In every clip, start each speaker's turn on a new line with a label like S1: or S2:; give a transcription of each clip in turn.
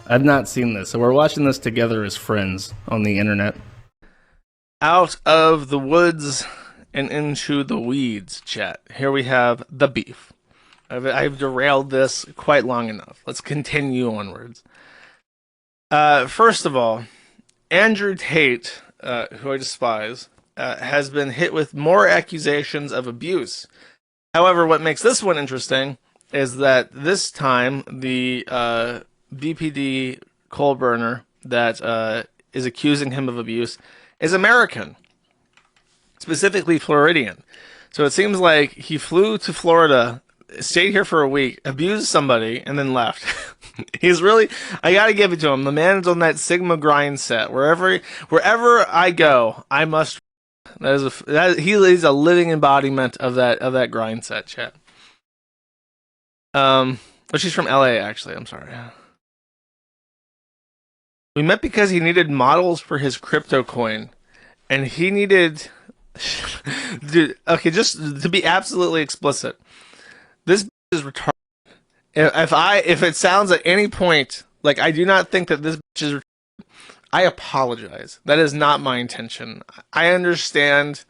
S1: I've not seen this, so we're watching this together as friends on the internet. Out of the woods and into the weeds, chat. Here we have the beef. I've derailed this quite long enough. Let's continue onwards. First of all, Andrew Tate, who I despise, has been hit with more accusations of abuse. However, what makes this one interesting is that this time the BPD coal burner that is accusing him of abuse is American, specifically Floridian. So it seems like he flew to Florida, stayed here for a week, abused somebody, and then left. He's really, I gotta give it to him. The man's on that Sigma grind set. Wherever I go, I must. He's a living embodiment of that grind set, chat. But she's from LA, actually. I'm sorry. We met because he needed models for his crypto coin, and he needed. Dude, okay, just to be absolutely explicit, this is retarded. If it sounds at any point like I do not think that this bitch is retarded, I apologize. That is not my intention. I understand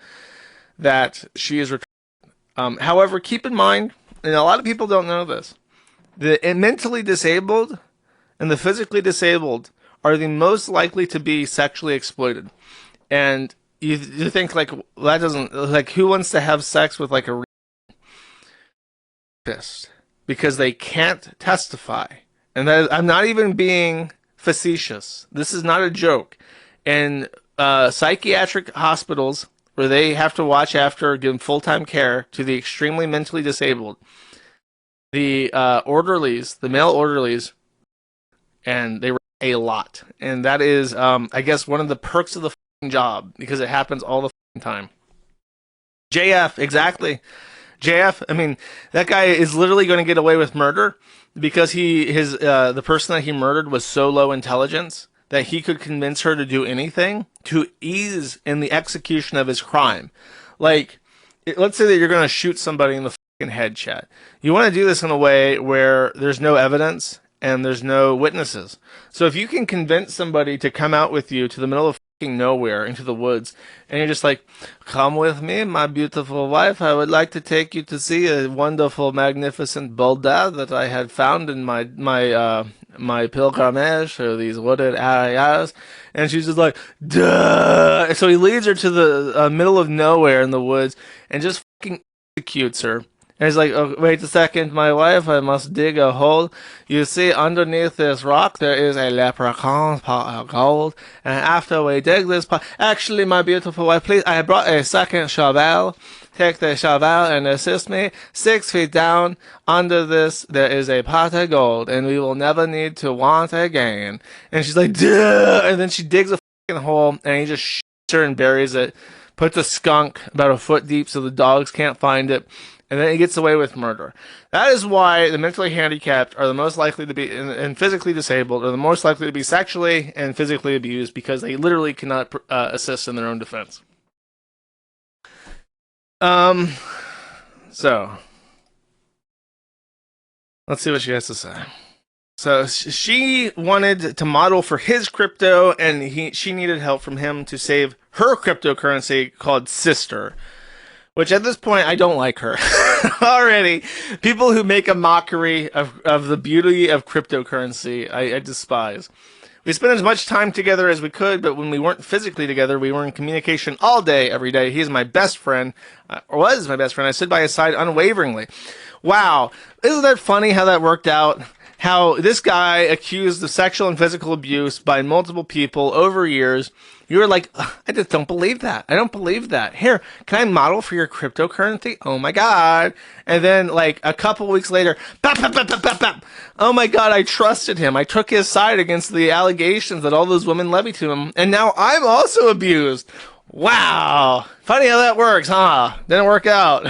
S1: that she is retarded. However, keep in mind, and a lot of people don't know this, the mentally disabled and the physically disabled are the most likely to be sexually exploited. And you think like, well, that doesn't, like, who wants to have sex with like a rapist because they can't testify? And that, I'm not even being facetious. This is not a joke. And psychiatric hospitals where they have to watch after, give full-time care to the extremely mentally disabled, the orderlies, the male orderlies, and they a lot. And that is, I guess, one of the perks of the job, because it happens all the time. JF, exactly. JF, I mean, that guy is literally going to get away with murder because the person that he murdered was so low intelligence that he could convince her to do anything to ease in the execution of his crime. Like, let's say that you're going to shoot somebody in the fucking head, chat. You want to do this in a way where there's no evidence and there's no witnesses. So if you can convince somebody to come out with you to the middle of nowhere into the woods, and you're just like, come with me, my beautiful wife, I would like to take you to see a wonderful, magnificent Buddha that I had found in my pilgrimage through these wooded areas. And she's just like, duh. So he leads her to the middle of nowhere in the woods and just fucking executes her. And he's like, oh, wait a second, my wife, I must dig a hole. You see, underneath this rock, there is a leprechaun pot of gold. And after we dig this pot, actually, my beautiful wife, please, I brought a second shovel. Take the shovel and assist me. 6 feet down, under this, there is a pot of gold, and we will never need to want again. And she's like, duh! And then she digs a fucking hole, and he just shoots her and buries it. Puts a skunk about a foot deep so the dogs can't find it. And then he gets away with murder. That is why the mentally handicapped are the most likely to be, and physically disabled, are the most likely to be sexually and physically abused because they literally cannot assist in their own defense. So, let's see what she has to say. So she wanted to model for his crypto, and she needed help from him to save her cryptocurrency called Sister. Which at this point, I don't like her. Already. People who make a mockery of the beauty of cryptocurrency, I despise. We spent as much time together as we could, but when we weren't physically together, we were in communication all day, every day. He is my best friend, or was my best friend. I stood by his side unwaveringly. Wow. Isn't that funny how that worked out? How this guy accused of sexual and physical abuse by multiple people over years. You were like, I just don't believe that. I don't believe that. Here, can I model for your cryptocurrency? Oh my God. And then like a couple weeks later, bap, bap, bap, bap, bap, bap. Oh my God, I trusted him. I took his side against the allegations that all those women levied to him. And now I'm also abused. Wow. Funny how that works, huh? Didn't work out.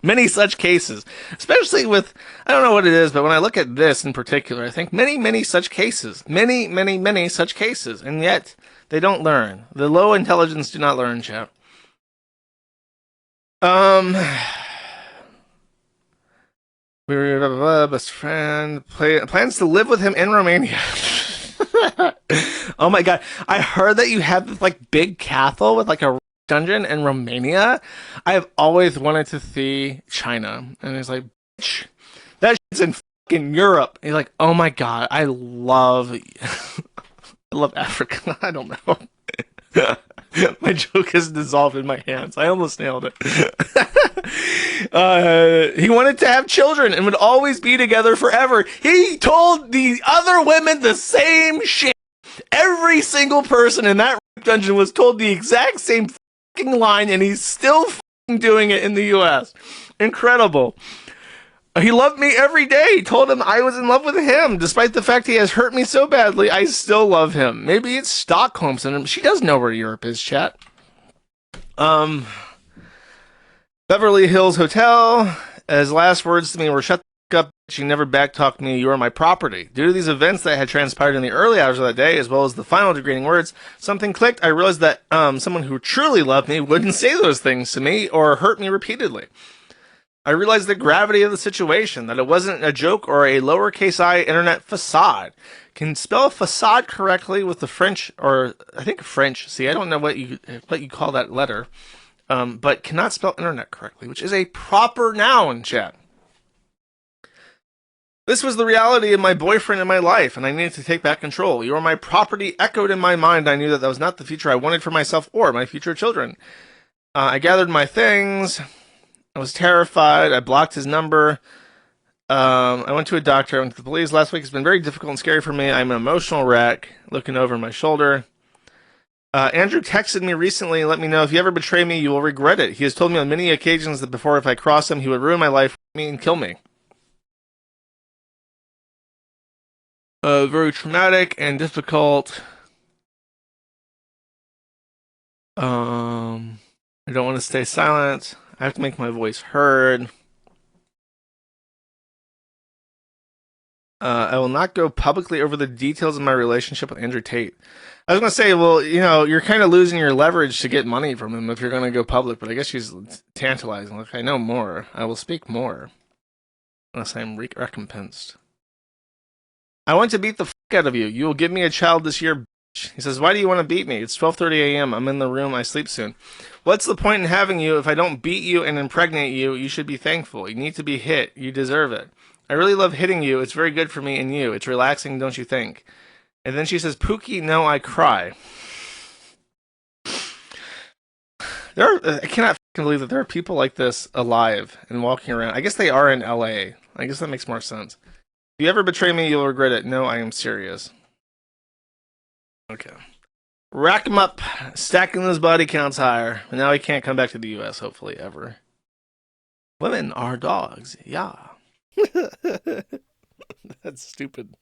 S1: Many such cases, especially with, I don't know what it is, but when I look at this in particular, I think many such cases, many such cases, and yet they don't learn. The low intelligence do not learn, chat. We were best friend. Plans to live with him in Romania. Oh my god! I heard that you have this like big castle with like a dungeon in Romania. I have always wanted to see China, and he's like, bitch, that shit's in fucking Europe. He's like, oh my god, I love, I love Africa. I don't know. My joke has dissolved in my hands. I almost nailed it. He wanted to have children and would always be together forever. He told the other women the same shit. Every single person in that dungeon was told the exact same fucking line, and he's still fucking doing it in the US. Incredible. He loved me every day. He told him I was in love with him. Despite the fact he has hurt me so badly, I still love him. Maybe it's Stockholm syndrome. She does know where Europe is, chat. Beverly Hills Hotel. His last words to me were, shut the up, she never backtalked me, you are my property. Due to these events that had transpired in the early hours of that day, as well as the final degrading words, something clicked. I realized that someone who truly loved me wouldn't say those things to me or hurt me repeatedly. I realized the gravity of the situation, that it wasn't a joke or a lowercase I internet facade. Can spell facade correctly with the French, or I think French. See, I don't know what you call that letter, but cannot spell internet correctly, which is a proper noun, chat. This was the reality of my boyfriend in my life, and I needed to take back control. You are my property echoed in my mind. I knew that was not the future I wanted for myself or my future children. I gathered my things. I was terrified. I blocked his number. I went to a doctor. I went to the police last week. It's been very difficult and scary for me. I'm an emotional wreck, looking over my shoulder. Andrew texted me recently and let me know, if you ever betray me, you will regret it. He has told me on many occasions that before, if I cross him, he would ruin my life for me and kill me. Very traumatic and difficult. I don't want to stay silent. I have to make my voice heard. I will not go publicly over the details of my relationship with Andrew Tate. I was going to say, well, you know, you're kind of losing your leverage to get money from him if you're going to go public, but I guess she's tantalizing. Like, I know more. I will speak more. Unless I'm recompensed. I want to beat the fuck out of you. You will give me a child this year, bitch. He says, why do you want to beat me? It's 12:30 a.m. I'm in the room. I sleep soon. What's the point in having you? If I don't beat you and impregnate you, you should be thankful. You need to be hit. You deserve it. I really love hitting you. It's very good for me and you. It's relaxing, don't you think? And then she says, Pookie, no, I cry. I cannot believe that there are people like this alive and walking around. I guess they are in LA. I guess that makes more sense. If you ever betray me, you'll regret it. No, I am serious. Okay. Rack him up. Stacking those body counts higher. And now he can't come back to the US, hopefully, ever. Women are dogs. Yeah. That's stupid.